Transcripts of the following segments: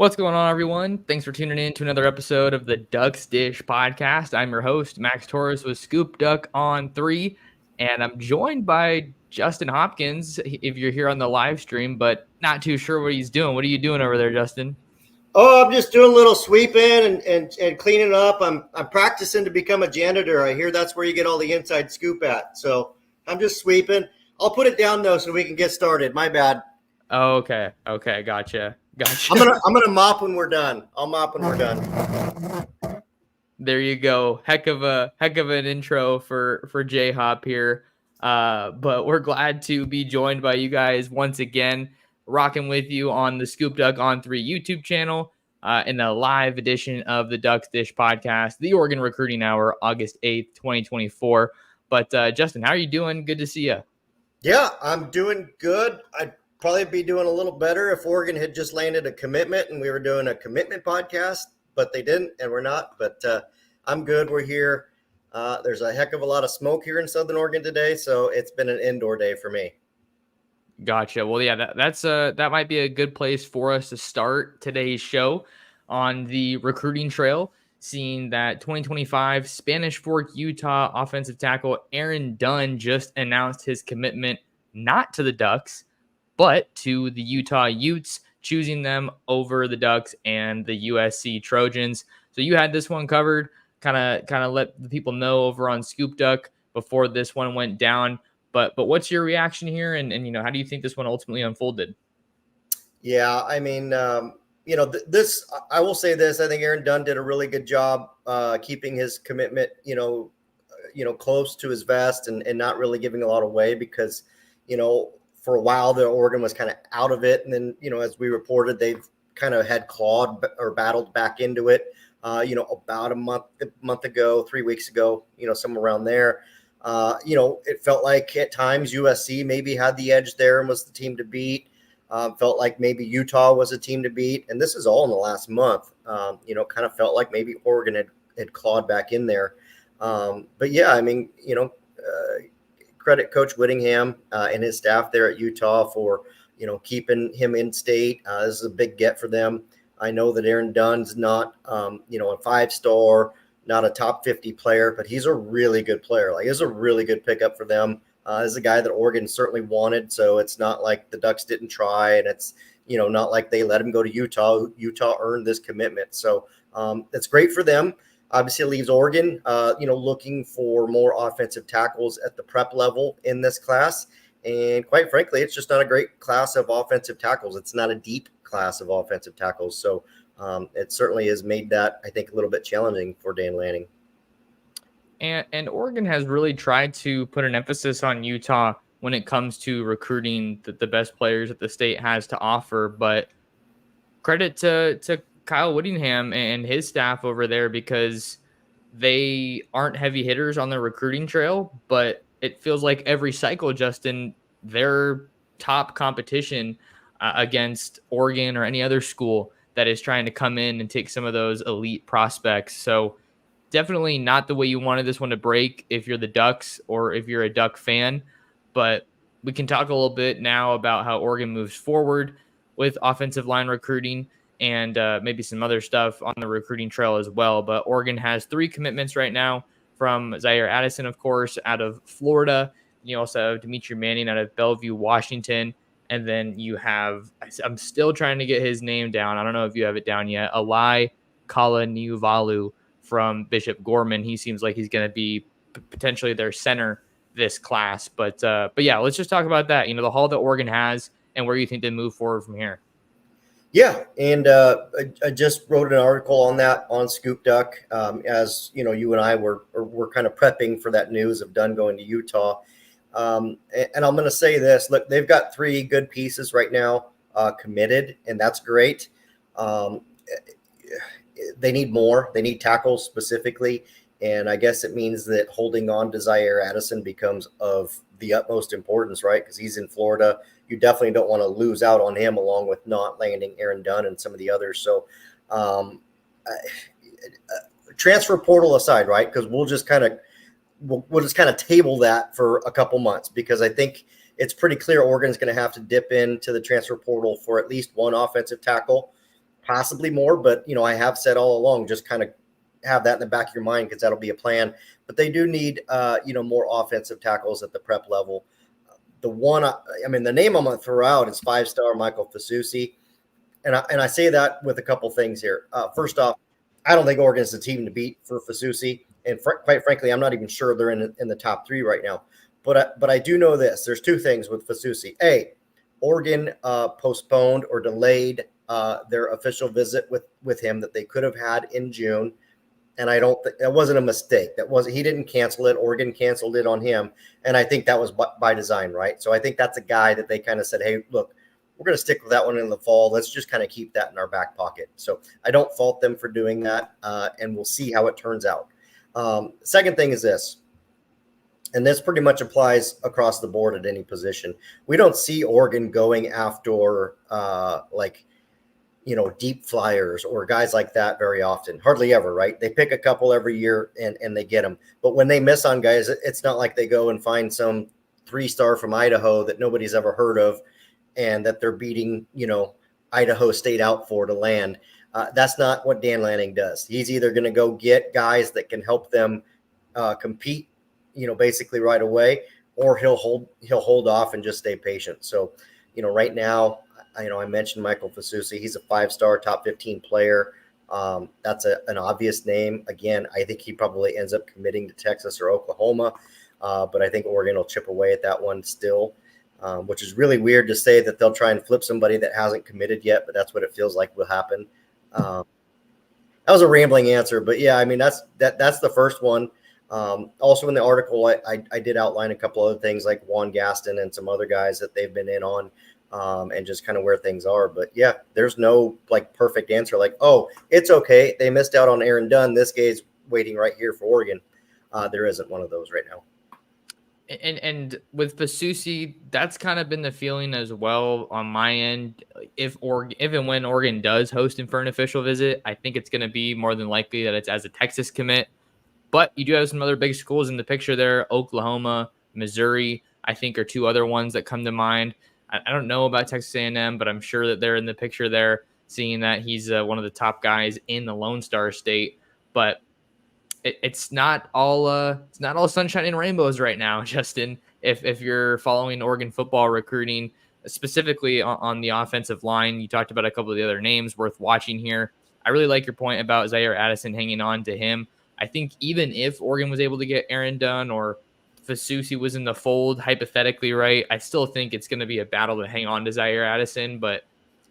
What's going on, everyone? Thanks for tuning in to another episode of the Ducks Dish podcast. I'm your host, Max Torres with ScoopDuck on 3, and I'm joined by Justin Hopkins if you're here on the live stream, but not too sure what he's doing. What are you doing over there, Justin? Oh, I'm just doing a little sweeping and cleaning up. I'm practicing to become a janitor. I hear that's where you get all the inside scoop at. So I'm just sweeping. I'll put it down though so we can get started. My bad. Oh, okay. Gotcha. I'm gonna mop when we're done. I'll mop when we're done. There you go. Heck of an intro for J Hop here. But we're glad to be joined by you guys once again, rocking with you on the ScoopDuck on 3 YouTube channel in a live edition of the Ducks Dish podcast, the Oregon Recruiting Hour, August 8th, 2024. But Justin, how are you doing? Good to see you. Yeah, I'm doing good. I'd probably be doing a little better if Oregon had just landed a commitment and we were doing a commitment podcast, but they didn't and we're not. But I'm good. We're here. There's a heck of a lot of smoke here in Southern Oregon today, so it's been an indoor day for me. Gotcha. Well, yeah, that might be a good place for us to start today's show on the recruiting trail, seeing that 2025 Spanish Fork, Utah offensive tackle Aaron Dunn just announced his commitment not to the Ducks, but to the Utah Utes, choosing them over the Ducks and the USC Trojans. So you had this one covered, kind of let the people know over on ScoopDuck before this one went down. But what's your reaction here, and how do you think this one ultimately unfolded? Yeah, I mean, this I will say this. I think Aaron Dunn did a really good job keeping his commitment, close to his vest and not really giving a lot away because, for a while the Oregon was kind of out of it, and then as we reported, they've kind of had clawed or battled back into it. About a month ago, 3 weeks ago, somewhere around there. It felt like at times USC maybe had the edge there and was the team to beat. Felt like maybe Utah was a team to beat. And this is all in the last month. Kind of felt like maybe Oregon had clawed back in there. But yeah, I mean, credit Coach Whittingham and his staff there at Utah for, keeping him in state. This is a big get for them. I know that Aaron Dunn's not, a 5-star, not a top 50 player, but he's a really good player. Like, he's a really good pickup for them. This is a guy that Oregon certainly wanted. So it's not like the Ducks didn't try, and it's, not like they let him go to Utah. Utah earned this commitment. So it's great for them. Obviously, it leaves Oregon, looking for more offensive tackles at the prep level in this class. And quite frankly, it's just not a great class of offensive tackles. It's not a deep class of offensive tackles. So it certainly has made that, I think, a little bit challenging for Dan Lanning. And Oregon has really tried to put an emphasis on Utah when it comes to recruiting the best players that the state has to offer. But credit to Kyle Whittingham and his staff over there, because they aren't heavy hitters on the recruiting trail, but it feels like every cycle, Justin, their top competition against Oregon or any other school that is trying to come in and take some of those elite prospects. So definitely not the way you wanted this one to break if you're the Ducks or if you're a Duck fan. But we can talk a little bit now about how Oregon moves forward with offensive line recruiting and maybe some other stuff on the recruiting trail as well. But Oregon has 3 commitments right now, from Zaire Addison, of course, out of Florida. You also have Dimitri Manning out of Bellevue, Washington. And then you have, I'm still trying to get his name down. I don't know if you have it down yet. Alai Kalaniuvalu from Bishop Gorman. He seems like he's going to be potentially their center this class. But yeah, let's just talk about that. The haul that Oregon has and where you think they move forward from here. Yeah, and I just wrote an article on that on ScoopDuck. As you and I were kind of prepping for that news of Dunn going to Utah. And I'm going to say this: look, they've got 3 good pieces right now committed, and that's great. They need more. They need tackles specifically, and I guess it means that holding on to Zaire Addison becomes of the utmost importance, right? Because he's in Florida. You definitely don't want to lose out on him, along with not landing Aaron Dunn and some of the others. So transfer portal aside, right? Because we'll just kind of table that for a couple months, because I think it's pretty clear Oregon's going to have to dip into the transfer portal for at least one offensive tackle. possibly more, but I have said all along, just kind of have that in the back of your mind because that'll be a plan. But they do need more offensive tackles at the prep level. The one, the name I'm going to throw out is 5-star Michael Fasusi, and I say that with a couple things here. First off, I don't think Oregon's the team to beat for Fasusi, and quite frankly, I'm not even sure they're in the top 3 right now. But I do know this: there's 2 things with Fasusi. A, Oregon postponed or delayed their official visit with him that they could have had in June. And I don't think that wasn't a mistake. He didn't cancel it. Oregon canceled it on him. And I think that was by design, right? So I think that's a guy that they kind of said, hey, look, we're going to stick with that one in the fall. Let's just kind of keep that in our back pocket. So I don't fault them for doing that. And we'll see how it turns out. Second thing is this, and this pretty much applies across the board at any position. We don't see Oregon going after deep flyers or guys like that very often, hardly ever, right? They pick a couple every year and they get them. But when they miss on guys, it's not like they go and find some 3-star from Idaho that nobody's ever heard of and that they're beating, Idaho State out for to land. That's not what Dan Lanning does. He's either going to go get guys that can help them compete, basically right away, or he'll hold off and just stay patient. So, right now, I mentioned Michael Fasusi. He's a 5-star, top 15 player. That's an obvious name. Again, I think he probably ends up committing to Texas or Oklahoma, but I think Oregon will chip away at that one still, which is really weird to say that they'll try and flip somebody that hasn't committed yet, but that's what it feels like will happen. That was a rambling answer, but yeah, that's the first one. Also in the article, I did outline a couple other things like Juan Gaston and some other guys that they've been in on. And just kind of where things are. But yeah, there's no perfect answer. Oh, it's okay, they missed out on Aaron Dunn, this guy's waiting right here for Oregon. There isn't one of those right now. And with Fasusi, that's kind of been the feeling as well on my end. If and when Oregon does host him for an official visit, I think it's going to be more than likely that it's as a Texas commit. But you do have some other big schools in the picture there. Oklahoma, Missouri, I think are 2 other ones that come to mind. I don't know about Texas A&M, but I'm sure that they're in the picture there, seeing that he's one of the top guys in the Lone Star State. But it's not all sunshine and rainbows right now, Justin. If you're following Oregon football recruiting, specifically on the offensive line, you talked about a couple of the other names worth watching here. I really like your point about Zaire Addison hanging on to him. I think even if Oregon was able to get Aaron Dunn or Fasusi was in the fold, hypothetically, right, I still think it's going to be a battle to hang on to Zaire Addison. But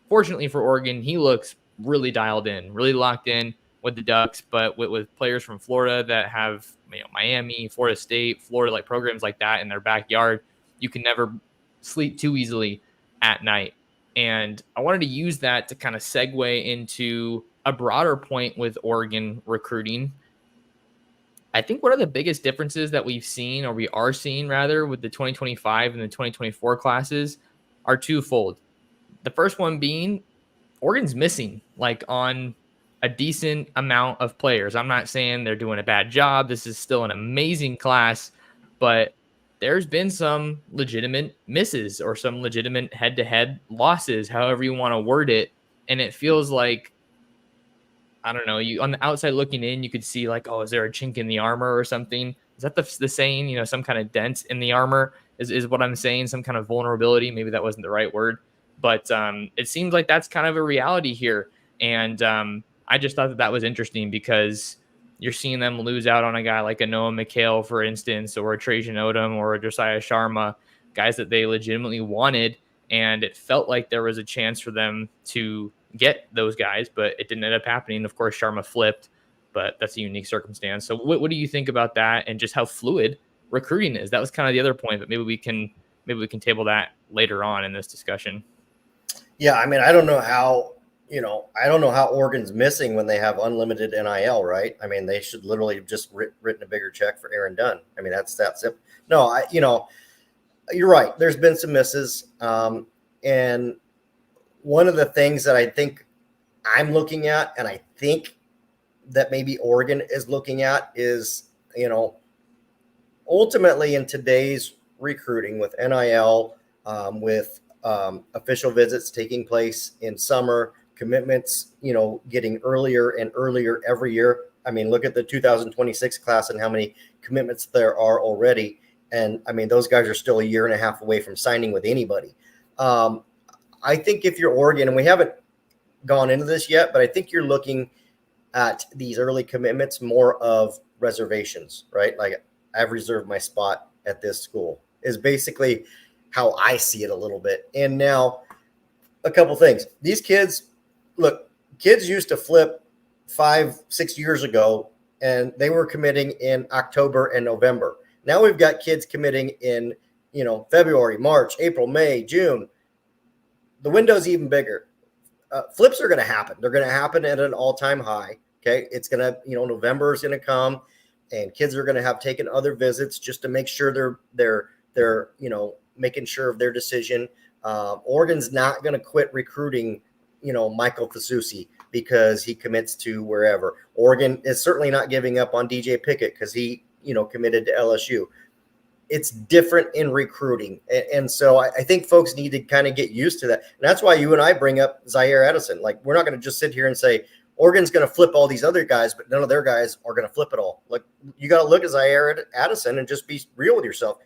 fortunately for Oregon, he looks really dialed in, really locked in with the Ducks. But with players from Florida that have Miami, Florida State, Florida programs like that in their backyard, you can never sleep too easily at night. And I wanted to use that to kind of segue into a broader point with Oregon recruiting. I think one of the biggest differences that we've seen, or we are seeing rather, with the 2025 and the 2024 classes are twofold. The first one being Oregon's missing on a decent amount of players. I'm not saying they're doing a bad job. This is still an amazing class, but there's been some legitimate misses or some legitimate head-to-head losses, however you want to word it. And it feels like, I don't know, you on the outside looking in, you could see oh, is there a chink in the armor or something? Is that the saying, some kind of dent in the armor is what I'm saying, some kind of vulnerability. Maybe that wasn't the right word, but it seems like that's kind of a reality here. And I just thought that was interesting because you're seeing them lose out on a guy like a Noah McHale, for instance, or a Trajan Odom or a Josiah Sharma, guys that they legitimately wanted. And it felt like there was a chance for them to get those guys, but it didn't end up happening. Of course, Sharma flipped, but that's a unique circumstance. So what do you think about that and just how fluid recruiting is? That was kind of the other point, but maybe we can table that later on in this discussion. Yeah, I don't know how Oregon's missing when they have unlimited NIL, right? They should literally have just written a bigger check for Aaron Dunn. That's it. No, you're right. There's been some misses. And one of the things that I think I'm looking at, and I think that maybe Oregon is looking at, is, ultimately in today's recruiting with NIL, with official visits taking place in summer, commitments, getting earlier and earlier every year. I mean, look at the 2026 class and how many commitments there are already. And I mean, those guys are still a year and a half away from signing with anybody. I think if you're Oregon, and we haven't gone into this yet, but I think you're looking at these early commitments more of reservations, right? Like, I've reserved my spot at this school is basically how I see it a little bit. And now a couple things. These kids, look, kids used to flip 5-6 years ago, and they were committing in October and November. Now we've got kids committing in, February, March, April, May, June. The window's even bigger. Flips are going to happen. They're going to happen at an all-time high. Okay. It's going to, November is going to come, and kids are going to have taken other visits just to make sure they're making sure of their decision. Oregon's not going to quit recruiting, Michael Fasusi because he commits to wherever. Oregon is certainly not giving up on DJ Pickett because he, committed to LSU. It's different in recruiting. And so I think folks need to kind of get used to that. And that's why you and I bring up Zaire Addison. Like, we're not going to just sit here and say, Oregon's going to flip all these other guys, but none of their guys are going to flip it all. Like, you got to look at Zaire Addison and just be real with yourself.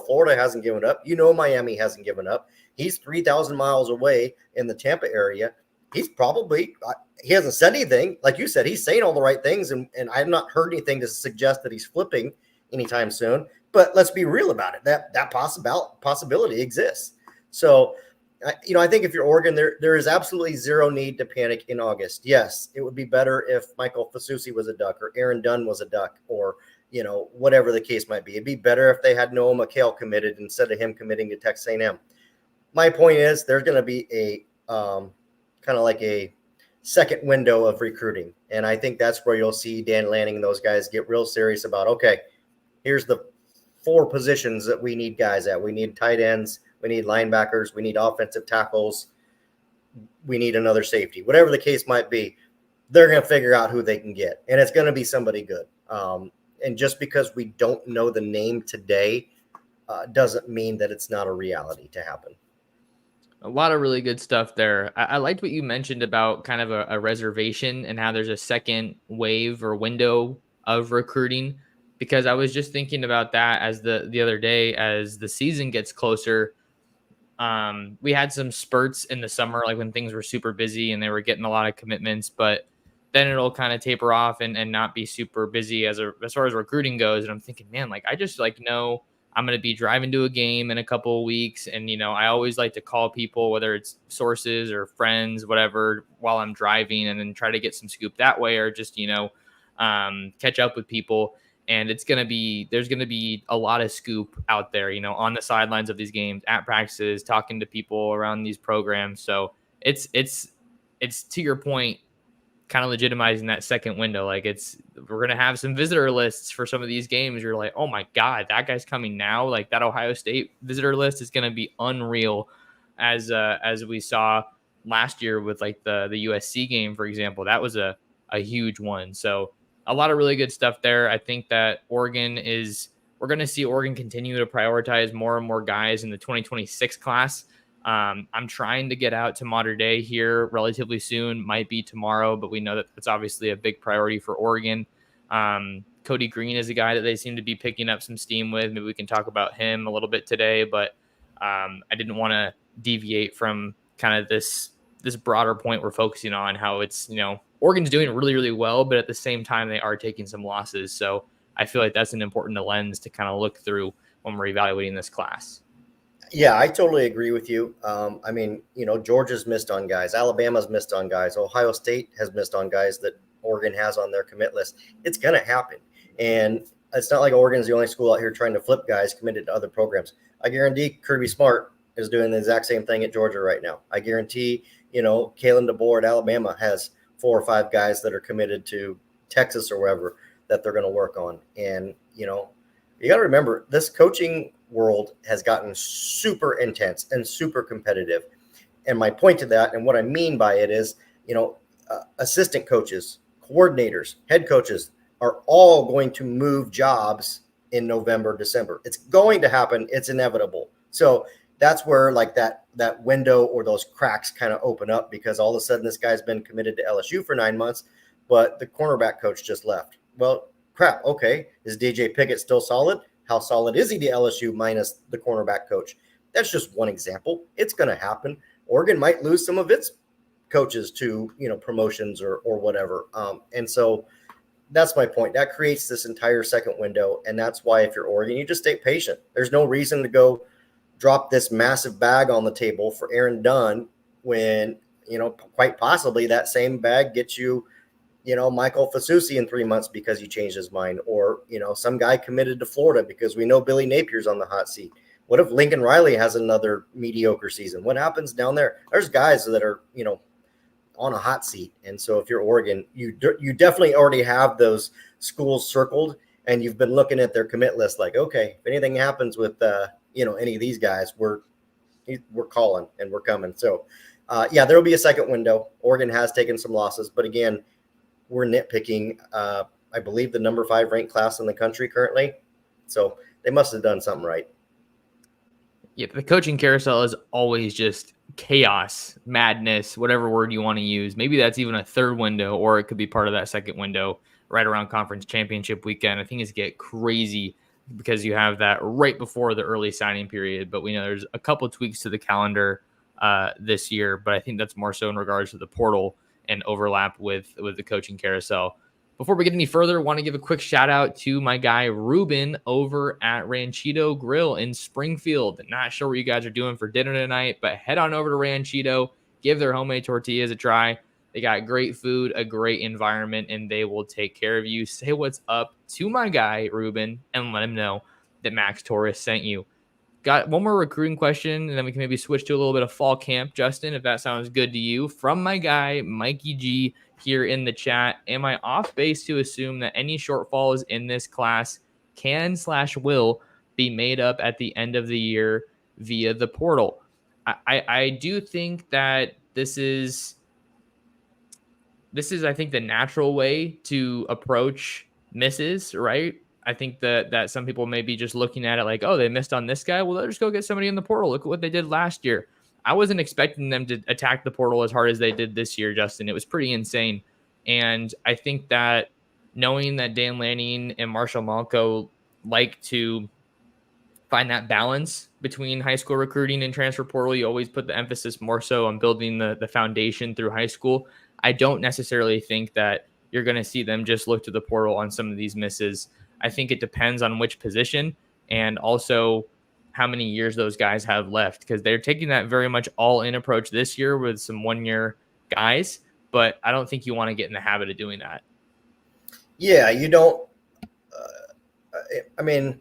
Florida hasn't given up. Miami hasn't given up. He's 3,000 miles away in the Tampa area. He's probably he hasn't said anything. Like you said, he's saying all the right things, and I have not heard anything to suggest that he's flipping anytime soon. But let's be real about it. That possibility exists. So, I think if you're Oregon, there is absolutely zero need to panic in August. Yes, it would be better if Michael Fasusi was a Duck or Aaron Dunn was a Duck or, whatever the case might be. It'd be better if they had Noah McHale committed instead of him committing to Texas A&M. My point is there's going to be a kind of like a second window of recruiting. And I think that's where you'll see Dan Lanning and those guys get real serious about, okay, here's the 4 positions that we need guys at. We need tight ends. We need linebackers. We need offensive tackles. We need another safety. Whatever the case might be, they're going to figure out who they can get. And it's going to be somebody good. And just because we don't know the name today doesn't mean that it's not a reality to happen. A lot of really good stuff there. I liked what you mentioned about kind of a reservation and how there's a second wave or window of recruiting, because I was just thinking about that as the other day, as the season gets closer. We had some spurts in the summer, like when things were super busy and they were getting a lot of commitments, but then it'll kind of taper off and not be super busy as far as recruiting goes. And I'm thinking, man, like, I just know I'm going to be driving to a game in a couple of weeks. And, I always like to call people, whether it's sources or friends, whatever, while I'm driving, and then try to get some scoop that way, or just, catch up with people. And there's going to be a lot of scoop out there, on the sidelines of these games, at practices, talking to people around these programs. So it's to your point, kind of legitimizing that second window. Like, we're going to have some visitor lists for some of these games. You're like, oh my God, that guy's coming now. Like, that Ohio State visitor list is going to be unreal, as we saw last year with like the USC game, for example. That was a huge one. So a lot of really good stuff there. I think that we're going to see Oregon continue to prioritize more and more guys in the 2026 class. I'm trying to get out to Mater Dei here relatively soon, might be tomorrow, but we know that that's obviously a big priority for Oregon. Cody Green is a guy that they seem to be picking up some steam with. Maybe we can talk about him a little bit today, but I didn't want to deviate from kind of this broader point we're focusing on, how it's, Oregon's doing really, really well, but at the same time, they are taking some losses. So I feel like that's an important lens to kind of look through when we're evaluating this class. Yeah, I totally agree with you. Georgia's missed on guys. Alabama's missed on guys. Ohio State has missed on guys that Oregon has on their commit list. It's going to happen. And it's not like Oregon's the only school out here trying to flip guys committed to other programs. I guarantee Kirby Smart is doing the exact same thing at Georgia right now. I guarantee, Kalen DeBoer at Alabama has 4 or 5 guys that are committed to Texas or wherever that they're going to work on. And, you got to remember, this coaching world has gotten super intense and super competitive. And my point to that, and what I mean by it is, assistant coaches, coordinators, head coaches are all going to move jobs in November, December. It's going to happen. It's inevitable. So that's where like that window or those cracks kind of open up, because all of a sudden this guy's been committed to LSU for 9 months, but the cornerback coach just left. Well, crap. Okay, is DJ Pickett still solid? How solid is he to LSU minus the cornerback coach? That's just one example. It's going to happen. Oregon might lose some of its coaches to promotions or whatever, and so that's my point. That creates this entire second window, and that's why if you're Oregon, you just stay patient. There's no reason to go drop this massive bag on the table for Aaron Dunn when quite possibly that same bag gets you Michael Fasusi in 3 months because he changed his mind, or some guy committed to Florida because we know Billy Napier's on the hot seat. What if Lincoln Riley has another mediocre season? What happens down there? There's guys that are on a hot seat. And so if you're Oregon, you definitely already have those schools circled, and you've been looking at their commit list like, okay, if anything happens with any of these guys, we're calling and we're coming. So there will be a second window. Oregon has taken some losses, but again, we're nitpicking. I believe the number 5 ranked class in the country currently, so they must have done something right. Yeah, the coaching carousel is always just chaos, madness, whatever word you want to use. Maybe that's even a third window, or it could be part of that second window right around conference championship weekend. I think it's get crazy because you have that right before the early signing period. But we know there's a couple of tweaks to the calendar this year, but I think that's more so in regards to the portal and overlap with the coaching carousel. Before we get any further, I want to give a quick shout out to my guy Ruben over at Ranchito Grill in Springfield. Not sure what you guys are doing for dinner tonight, but head on over to Ranchito, give their homemade tortillas a try. They got great food, a great environment, and they will take care of you. Say what's up to my guy Ruben and let him know that Max Torres sent you. Got one more recruiting question, and then we can maybe switch to a little bit of fall camp, Justin, if that sounds good to you. From my guy, Mikey G, here in the chat. Am I off base to assume that any shortfalls in this class can/will be made up at the end of the year via the portal? I do think that this is, I think, the natural way to approach misses, right? I think that some people may be just looking at it like, oh, they missed on this guy. Well, let's just go get somebody in the portal. Look at what they did last year. I wasn't expecting them to attack the portal as hard as they did this year, Justin. It was pretty insane. And I think that knowing that Dan Lanning and Marshall Malco like to find that balance between high school recruiting and transfer portal, you always put the emphasis more so on building the foundation through high school. I don't necessarily think that you're going to see them just look to the portal on some of these misses. I think it depends on which position and also how many years those guys have left, because they're taking that very much all-in approach this year with some one-year guys, but I don't think you want to get in the habit of doing that. Yeah, you don't. I mean,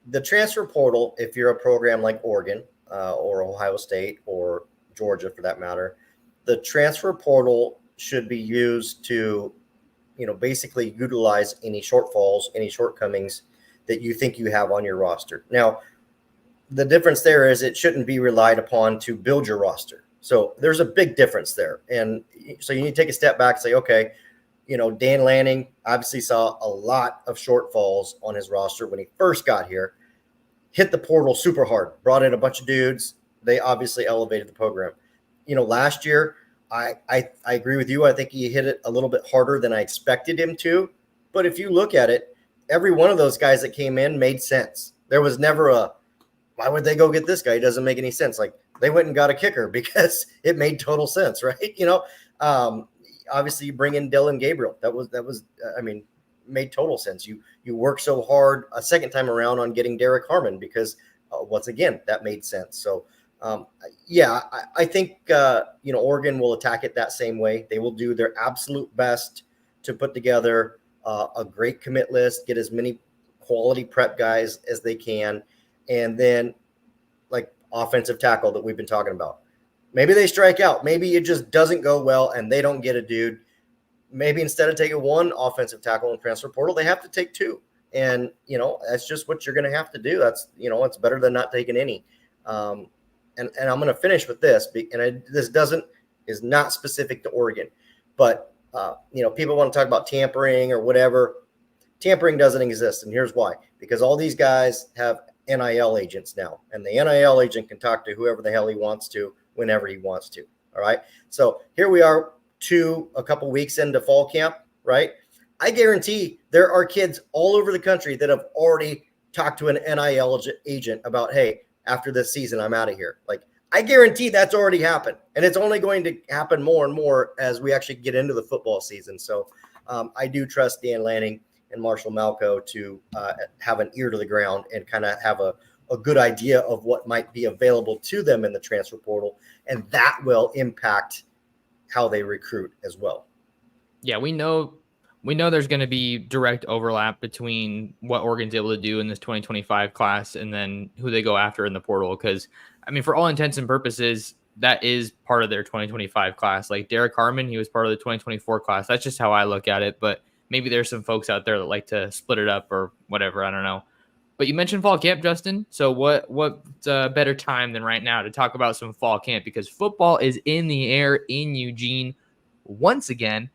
the transfer portal, if you're a program like Oregon or Ohio State or Georgia for that matter, the transfer portal should be used to basically utilize any shortfalls, any shortcomings that you think you have on your roster. Now, the difference there is it shouldn't be relied upon to build your roster. So there's a big difference there. And so you need to take a step back and say, okay, Dan Lanning obviously saw a lot of shortfalls on his roster when he first got here, hit the portal super hard, brought in a bunch of dudes. They obviously elevated the program. Last year, I agree with you. I think he hit it a little bit harder than I expected him to. But if you look at it, every one of those guys that came in made sense. There was never why would they go get this guy? It doesn't make any sense. Like, they went and got a kicker because it made total sense, right? Obviously you bring in Dylan Gabriel. That was made total sense. You work so hard a second time around on getting Derek Harmon because once again, that made sense. So I think Oregon will attack it that same way. They will do their absolute best to put together a great commit list, get as many quality prep guys as they can, and then like offensive tackle that we've been talking about. Maybe they strike out. Maybe it just doesn't go well and they don't get a dude. Maybe instead of taking one offensive tackle in transfer portal, they have to take two. And, that's just what you're going to have to do. That's, it's better than not taking any. And I'm going to finish with this. And this is not specific to Oregon. But, people want to talk about tampering or whatever. Tampering doesn't exist. And here's why. Because all these guys have NIL agents now, and the NIL agent can talk to whoever the hell he wants to, whenever he wants to. All right. So here we are a couple weeks into fall camp, right? I guarantee there are kids all over the country that have already talked to an NIL agent about, hey, after this season, I'm out of here. Like, I guarantee that's already happened. And it's only going to happen more and more as we actually get into the football season. So I do trust Dan Lanning and Marshall Malco to have an ear to the ground and kind of have a good idea of what might be available to them in the transfer portal. And that will impact how they recruit as well. Yeah, we know there's going to be direct overlap between what Oregon's able to do in this 2025 class and then who they go after in the portal. Because, I mean, for all intents and purposes, that is part of their 2025 class. Like Derek Harmon, he was part of the 2024 class. That's just how I look at it. But maybe there's some folks out there that like to split it up or whatever. I don't know. But you mentioned fall camp, Justin. So what better time than right now to talk about some fall camp, because football is in the air in Eugene once again.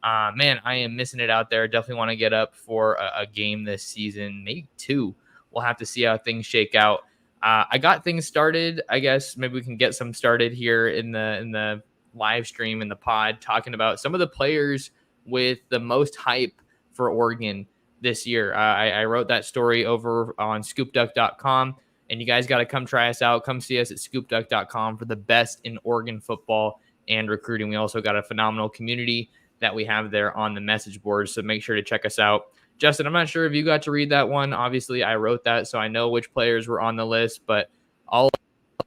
Man, I am missing it out there. Definitely want to get up for a game this season, maybe two. We'll have to see how things shake out. I got things started. I guess maybe we can get some started here in the live stream in the pod, talking about some of the players with the most hype for Oregon this year. I wrote that story over on ScoopDuck.com, and you guys got to come try us out. Come see us at ScoopDuck.com for the best in Oregon football and recruiting. We also got a phenomenal community that we have there on the message board, so make sure to check us out. Justin, I'm not sure if you got to read that one. Obviously, I wrote that, so I know which players were on the list, but I'll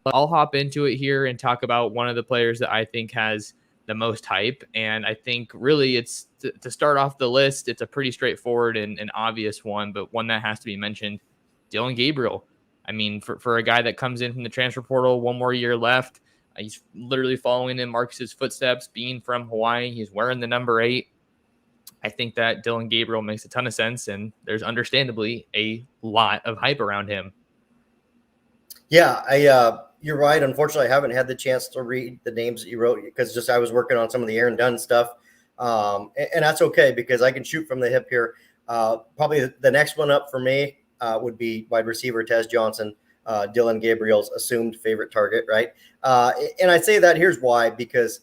hop into it here and talk about one of the players that I think has the most hype. And I think really it's to start off the list, it's a pretty straightforward and obvious one, but one that has to be mentioned, Dillon Gabriel. I mean, for a guy that comes in from the transfer portal, one more year left, he's literally following in Marcus's footsteps, being from Hawaii. He's wearing the number 8. I think that Dillon Gabriel makes a ton of sense, and there's understandably a lot of hype around him. Yeah, you're right. Unfortunately, I haven't had the chance to read the names that you wrote because I was working on some of the Aaron Dunn stuff, and that's okay because I can shoot from the hip here. Probably the next one up for me would be wide receiver Tez Johnson, Dillon Gabriel's assumed favorite target, right? And I say that here's why, because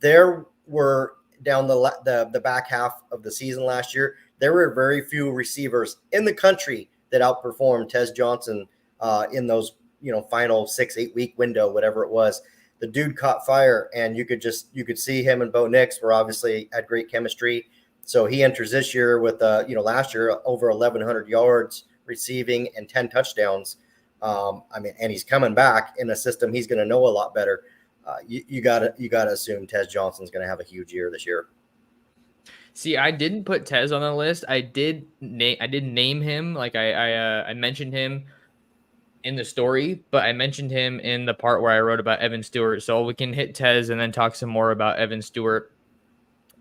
there were down the back half of the season last year, there were very few receivers in the country that outperformed Tez Johnson in those final 6-8 week window, whatever it was. The dude caught fire, and you could see him and Bo Nix were obviously had great chemistry. So he enters this year with last year over 1,100 yards receiving and 10 touchdowns. And he's coming back in a system he's going to know a lot better. You gotta assume Tez Johnson's going to have a huge year this year. See, I didn't put Tez on the list. I did name him, like I mentioned him in the story, but I mentioned him in the part where I wrote about Evan Stewart. So we can hit Tez and then talk some more about Evan Stewart.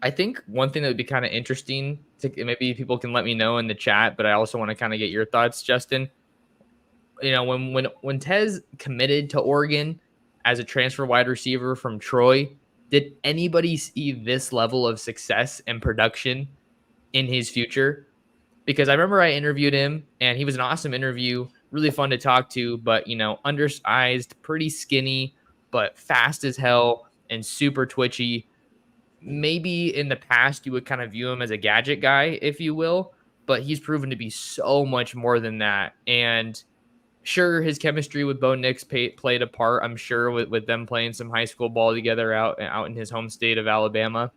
I think one thing that would be kind of interesting maybe people can let me know in the chat, but I also want to kind of get your thoughts, Justin. When Tez committed to Oregon as a transfer wide receiver from Troy, did anybody see this level of success and production in his future? Because I remember I interviewed him, and he was an awesome interview, really fun to talk to, but, undersized, pretty skinny, but fast as hell and super twitchy. Maybe in the past you would kind of view him as a gadget guy, if you will, but he's proven to be so much more than that. And sure, his chemistry with Bo Nix played a part, I'm sure, with them playing some high school ball together out in his home state of Alabama.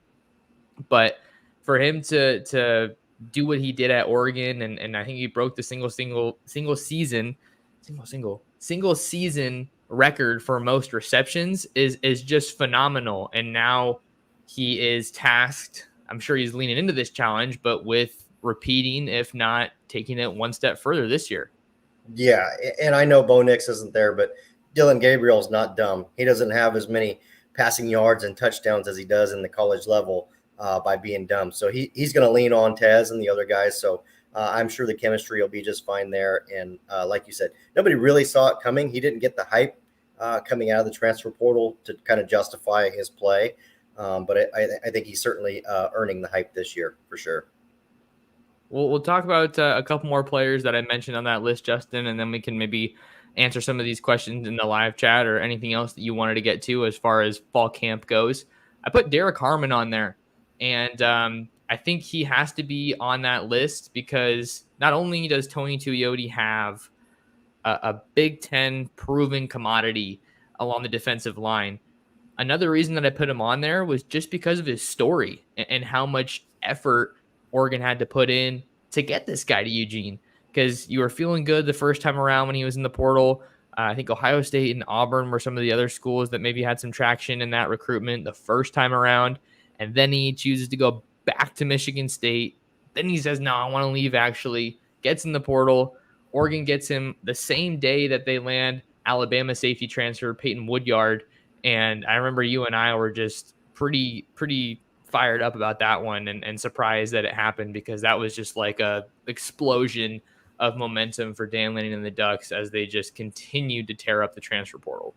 But for him to do what he did at Oregon, and I think he broke the single season record for most receptions is just phenomenal. And now he is tasked, I'm sure he's leaning into this challenge, but with repeating, if not taking it one step further this year. Yeah, and I know Bo Nix isn't there, but Dillon Gabriel's not dumb. He doesn't have as many passing yards and touchdowns as he does in the college level by being dumb. So he's going to lean on Tez and the other guys. So I'm sure the chemistry will be just fine there. And like you said, nobody really saw it coming. He didn't get the hype coming out of the transfer portal to kind of justify his play. But I think he's certainly earning the hype this year for sure. We'll talk about a couple more players that I mentioned on that list, Justin, and then we can maybe answer some of these questions in the live chat or anything else that you wanted to get to as far as fall camp goes. I put Derek Harmon on there, and I think he has to be on that list because not only does Tony Tuioti have a Big Ten proven commodity along the defensive line. Another reason that I put him on there was just because of his story and how much effort Oregon had to put in to get this guy to Eugene. Because you were feeling good the first time around when he was in the portal. I think Ohio State and Auburn were some of the other schools that maybe had some traction in that recruitment the first time around. And then he chooses to go back to Michigan State. Then he says, no, I want to leave actually. Gets in the portal. Oregon gets him the same day that they land Alabama safety transfer Peyton Woodyard. And I remember you and I were just pretty fired up about that one and surprised that it happened because that was just like a explosion of momentum for Dan Lanning and the Ducks as they just continued to tear up the transfer portal.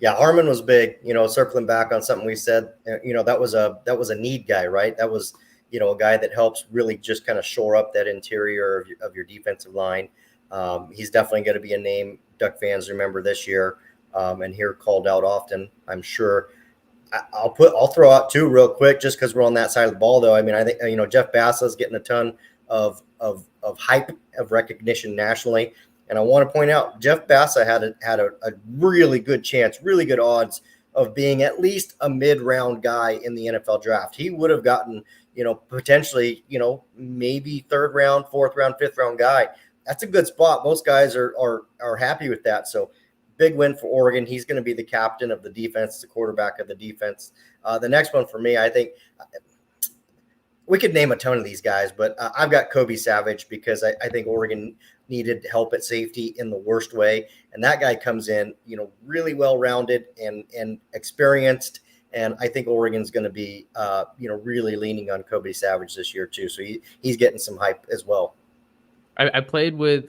Yeah, Harmon was big. Circling back on something we said, that was a need guy, right? That was a guy that helps really just kind of shore up that interior of your defensive line. He's definitely going to be a name Duck fans remember this year and hear called out often, I'm sure. I'll throw out two real quick just because we're on that side of the ball, though. I mean, I think Jeff Bassa's getting a ton of hype, of recognition nationally, and I want to point out Jeff Bassa had a really good chance, really good odds of being at least a mid-round guy in the NFL draft. He would have gotten potentially maybe third round, fourth round, fifth round guy. That's a good spot. Most guys are happy with that. So big win for Oregon. He's going to be the captain of the defense, the quarterback of the defense. The next one for me, I think we could name a ton of these guys, but I've got Kobe Savage because I think Oregon needed help at safety in the worst way. And that guy comes in, really well-rounded and experienced. And I think Oregon's going to be, really leaning on Kobe Savage this year too. So he's getting some hype as well. I played with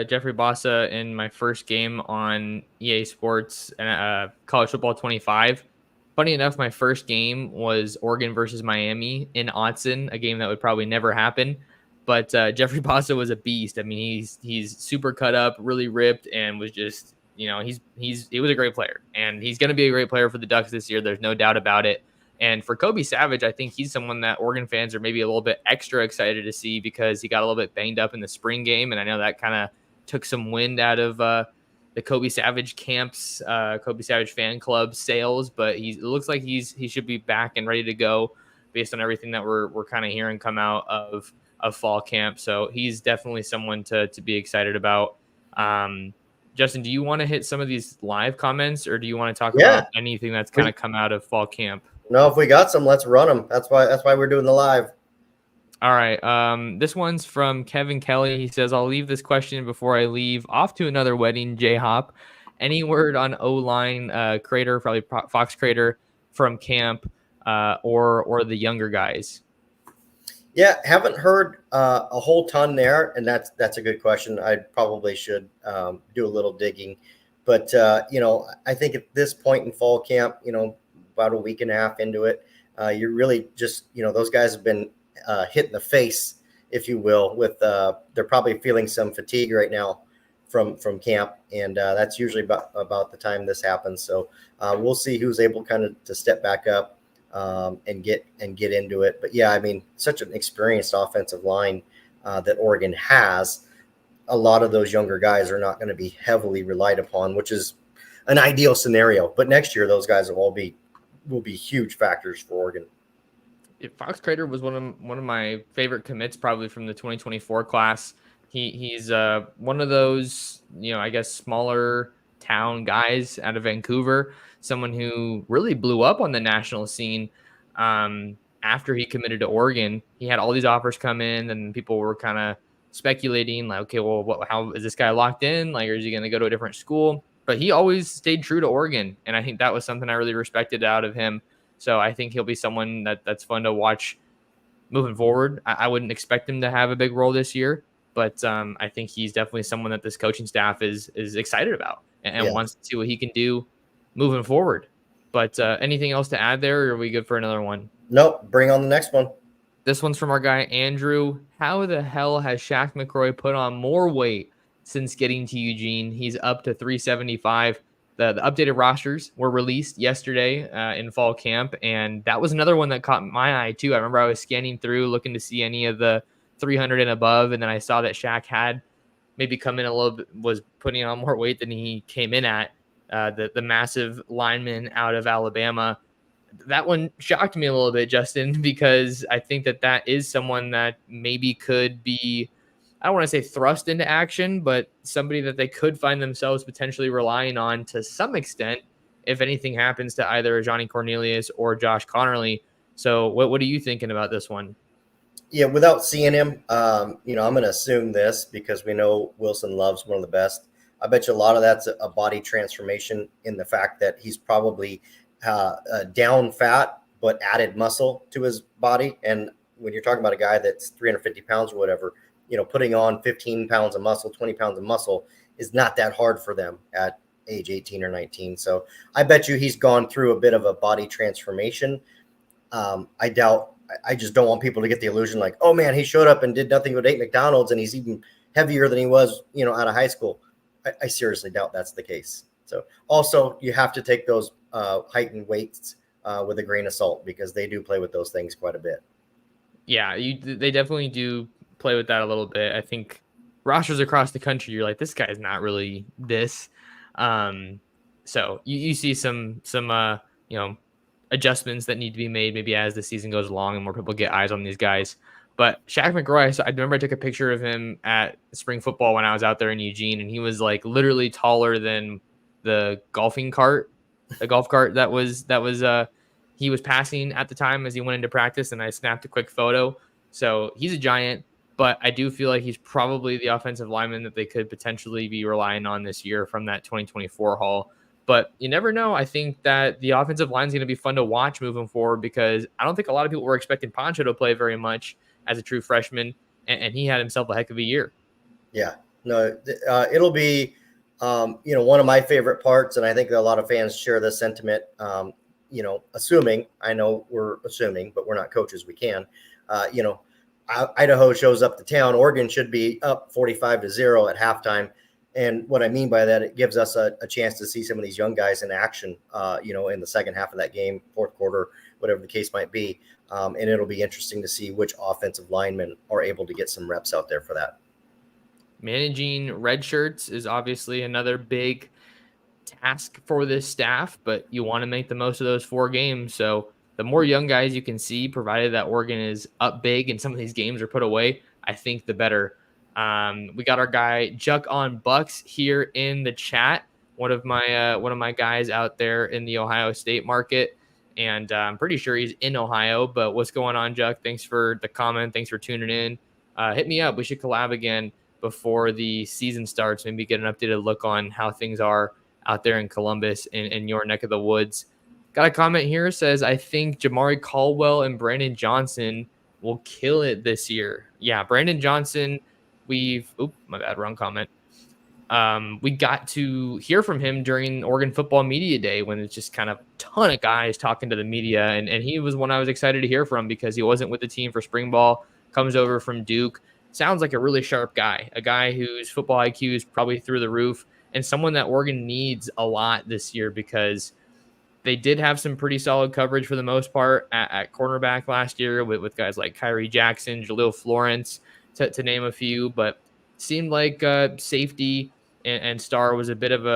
Jeffrey Bassa in my first game on EA Sports and College Football 25. Funny enough, my first game was Oregon versus Miami in Autzen, a game that would probably never happen. But Jeffrey Bassa was a beast. I mean, he's super cut up, really ripped, and was just he was a great player, and he's going to be a great player for the Ducks this year. There's no doubt about it. And for Kobe Savage, I think he's someone that Oregon fans are maybe a little bit extra excited to see because he got a little bit banged up in the spring game. And I know that kind of took some wind out of the Kobe Savage camps, Kobe Savage fan club sales. But it looks like he should be back and ready to go based on everything that we're kind of hearing come out of fall camp. So he's definitely someone to be excited about. Justin, do you want to hit some of these live comments or do you want to talk about anything that's kind of come out of fall camp? No, if we got some, let's run them. That's why we're doing the live. All right. This one's from Kevin Kelly. He says, I'll leave this question before I leave off to another wedding, J-Hop. Any word on O-line Crater, probably Fox Crater from camp or the younger guys? Yeah, haven't heard a whole ton there, and that's a good question. I probably should do a little digging. But, I think at this point in fall camp, about a week and a half into it, you're really just, those guys have been hit in the face, if you will, with they're probably feeling some fatigue right now from camp, and that's usually about the time this happens. So we'll see who's able kind of to step back up and get into it. But yeah, I mean, such an experienced offensive line that Oregon has. A lot of those younger guys are not going to be heavily relied upon, which is an ideal scenario. But next year, those guys will be huge factors for Oregon. Fox Crater was one of my favorite commits, probably from the 2024 class. He's one of those, I guess, smaller town guys out of Vancouver, someone who really blew up on the national scene after he committed to Oregon. He had all these offers come in, and people were kind of speculating, like, okay, well, how is this guy locked in? Like, or is he going to go to a different school? But he always stayed true to Oregon, and I think that was something I really respected out of him. So I think he'll be someone that's fun to watch moving forward. I wouldn't expect him to have a big role this year, but I think he's definitely someone that this coaching staff is excited about and wants to see what he can do moving forward. But anything else to add there, or are we good for another one? Nope. Bring on the next one. This one's from our guy, Andrew. How the hell has Shaq McRoy put on more weight since getting to Eugene? He's up to 375. The updated rosters were released yesterday in fall camp, and that was another one that caught my eye, too. I remember I was scanning through looking to see any of the 300 and above, and then I saw that Shaq had maybe come in a little bit, was putting on more weight than he came in at. The massive lineman out of Alabama, that one shocked me a little bit, Justin, because I think that is someone that maybe could be, I don't want to say thrust into action, but somebody that they could find themselves potentially relying on to some extent if anything happens to either Johnny Cornelius or Josh Connerly. So what are you thinking about this one? Yeah, without seeing him, I'm going to assume this because we know Wilson Love's one of the best. I bet you a lot of that's a body transformation in the fact that he's probably down fat but added muscle to his body. And when you're talking about a guy that's 350 pounds or whatever, putting on 15 pounds of muscle, 20 pounds of muscle is not that hard for them at age 18 or 19. So I bet you he's gone through a bit of a body transformation. I just don't want people to get the illusion like, oh man, he showed up and did nothing but ate McDonald's and he's even heavier than he was, out of high school. I seriously doubt that's the case. So also you have to take those heightened weights with a grain of salt because they do play with those things quite a bit. Yeah, they definitely do play with that a little bit. I think rosters across the country, you're like, this guy's not really this. So you see some adjustments that need to be made maybe as the season goes along and more people get eyes on these guys. But Shaq McRoy, so I remember I took a picture of him at spring football when I was out there in Eugene, and he was like literally taller than the golf cart that he was passing at the time as he went into practice, and I snapped a quick photo. So he's a giant, but I do feel like he's probably the offensive lineman that they could potentially be relying on this year from that 2024 haul. But you never know. I think that the offensive line is going to be fun to watch moving forward because I don't think a lot of people were expecting Poncho to play very much as a true freshman, and he had himself a heck of a year. Yeah, no, it'll be, one of my favorite parts, and I think a lot of fans share this sentiment. Assuming, I know we're assuming, but we're not coaches, we can. Idaho shows up to town. Oregon should be up 45-0 at halftime. And what I mean by that, it gives us a chance to see some of these young guys in action, in the second half of that game, fourth quarter, whatever the case might be. And it'll be interesting to see which offensive linemen are able to get some reps out there for that. Managing red shirts is obviously another big task for this staff, but you want to make the most of those 4 games. So the more young guys you can see, provided that Oregon is up big and some of these games are put away, I think the better. We got our guy Juck on Bucks here in the chat. One of my guys out there in the Ohio State market, and I'm pretty sure he's in Ohio. But what's going on, Juck? Thanks for the comment. Thanks for tuning in. Hit me up. We should collab again before the season starts. Maybe get an updated look on how things are out there in Columbus in your neck of the woods. Got a comment here says, I think Jamari Caldwell and Brandon Johnson will kill it this year. Yeah, Brandon Johnson. My bad, wrong comment. We got to hear from him during Oregon Football Media Day when it's just kind of a ton of guys talking to the media. And he was one I was excited to hear from because he wasn't with the team for spring ball, comes over from Duke. Sounds like a really sharp guy, a guy whose football IQ is probably through the roof, and someone that Oregon needs a lot this year because they did have some pretty solid coverage for the most part at cornerback last year with guys like Kyrie Jackson, Jaleel Florence, to name a few, but seemed like safety and star was a bit of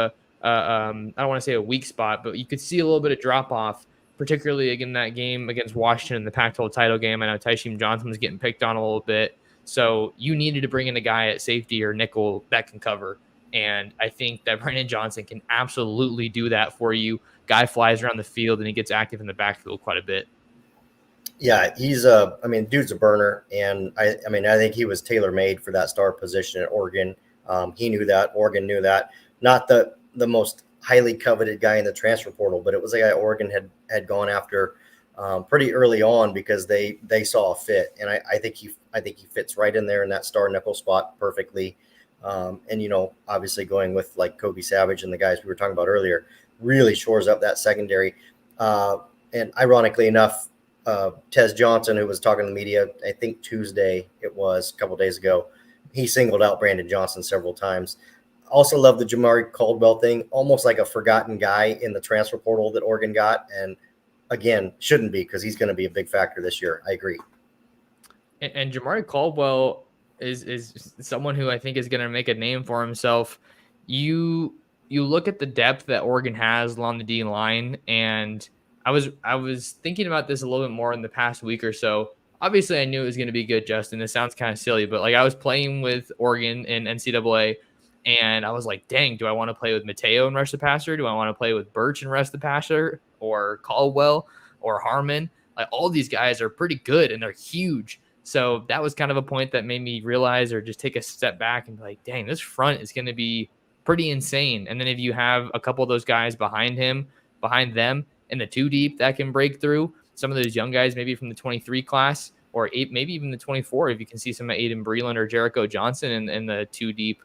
I don't want to say a weak spot, but you could see a little bit of drop off, particularly in that game against Washington in the Pac-12 title game. I know Tysheem Johnson was getting picked on a little bit. So you needed to bring in a guy at safety or nickel that can cover. And I think that Brandon Johnson can absolutely do that for you. Guy flies around the field and he gets active in the backfield quite a bit. Yeah, dude's a burner. And I think he was tailor-made for that star position at Oregon. He knew that. Oregon knew that. Not the most highly coveted guy in the transfer portal, but it was a guy Oregon had gone after pretty early on because they saw a fit. And I think he fits right in there in that star nickel spot perfectly. And obviously going with like Kobe Savage and the guys we were talking about earlier really shores up that secondary. And ironically enough, Tez Johnson, who was talking to the media, I think Tuesday it was, a couple days ago. He singled out Brandon Johnson several times. Also love the Jamari Caldwell thing, almost like a forgotten guy in the transfer portal that Oregon got. And again, shouldn't be, because he's going to be a big factor this year. I agree. And Jamari Caldwell is someone who I think is going to make a name for himself. You look at the depth that Oregon has along the D line, and I was thinking about this a little bit more in the past week or so. Obviously, I knew it was going to be good, Justin. This sounds kind of silly, but like I was playing with Oregon in NCAA, and I was like, dang, do I want to play with Mateo and rush the passer? Do I want to play with Birch and rush the passer, or Caldwell or Harmon? Like all these guys are pretty good and they're huge. So that was kind of a point that made me realize, or just take a step back and be like, dang, this front is going to be pretty insane. And then if you have a couple of those guys behind them in the two deep that can break through, some of those young guys, maybe from the 23 class or maybe even the 24, if you can see some Aiden Breland or Jericho Johnson in the two deep,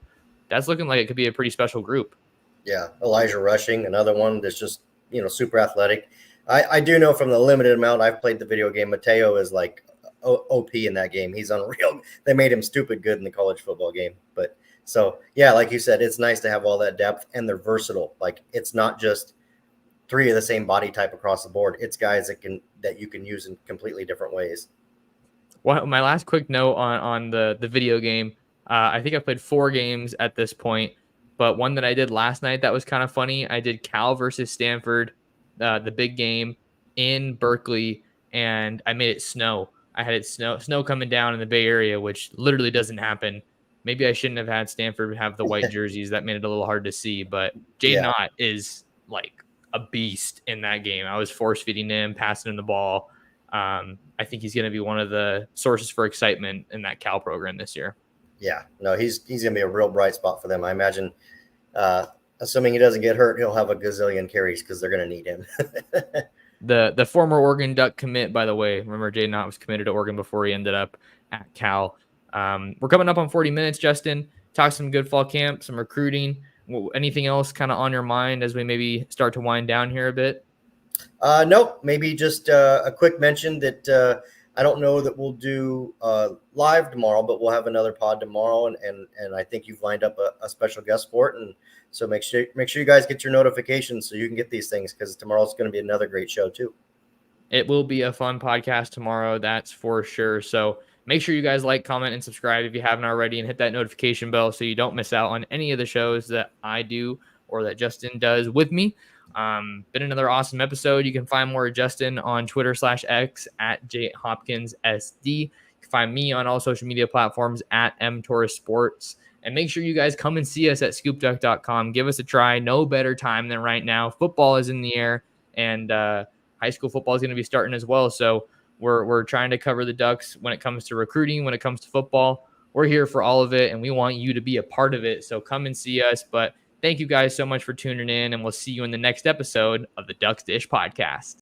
that's looking like it could be a pretty special group. Yeah. Elijah Rushing, another one that's just, super athletic. I do know from the limited amount I've played the video game, Mateo is like OP in that game. He's unreal. They made him stupid good in the college football game. But so, yeah, like you said, it's nice to have all that depth, and they're versatile. Like it's not just three of the same body type across the board. It's guys that you can use in completely different ways. Well, my last quick note on the video game, I think I played 4 games at this point, but one that I did last night that was kind of funny. I did Cal versus Stanford, the big game in Berkeley, and I made it snow. I had it snow coming down in the Bay Area, which literally doesn't happen. Maybe I shouldn't have had Stanford have the white jerseys. That made it a little hard to see, but Jay Knott is like a beast in that game. I was force feeding him, passing him the ball. I think he's going to be one of the sources for excitement in that Cal program this year. Yeah, no, he's going to be a real bright spot for them. I imagine, assuming he doesn't get hurt, he'll have a gazillion carries because they're going to need him. The former Oregon Duck commit, by the way, remember Jay Knott was committed to Oregon before he ended up at Cal. We're coming up on 40 minutes, Justin. Talk some good fall camp, some recruiting. Anything else kind of on your mind as we maybe start to wind down here a bit? Nope. Maybe just a quick mention that I don't know that we'll do live tomorrow, but we'll have another pod tomorrow, and I think you've lined up a special guest for it, and so make sure you guys get your notifications so you can get these things, because tomorrow's going to be another great show too. It will be a fun podcast tomorrow, that's for sure. So make sure you guys like, comment, and subscribe if you haven't already, and hit that notification bell so you don't miss out on any of the shows that I do or that Justin does with me. Been another awesome episode. You can find more of Justin on Twitter/X at JHopkinsSD. You can find me on all social media platforms at mtorresports. And make sure you guys come and see us at ScoopDuck.com. Give us a try. No better time than right now. Football is in the air, and high school football is going to be starting as well. So we're trying to cover the Ducks when it comes to recruiting, when it comes to football. We're here for all of it, and we want you to be a part of it. So come and see us. But thank you guys so much for tuning in, and we'll see you in the next episode of the Ducks Dish Podcast.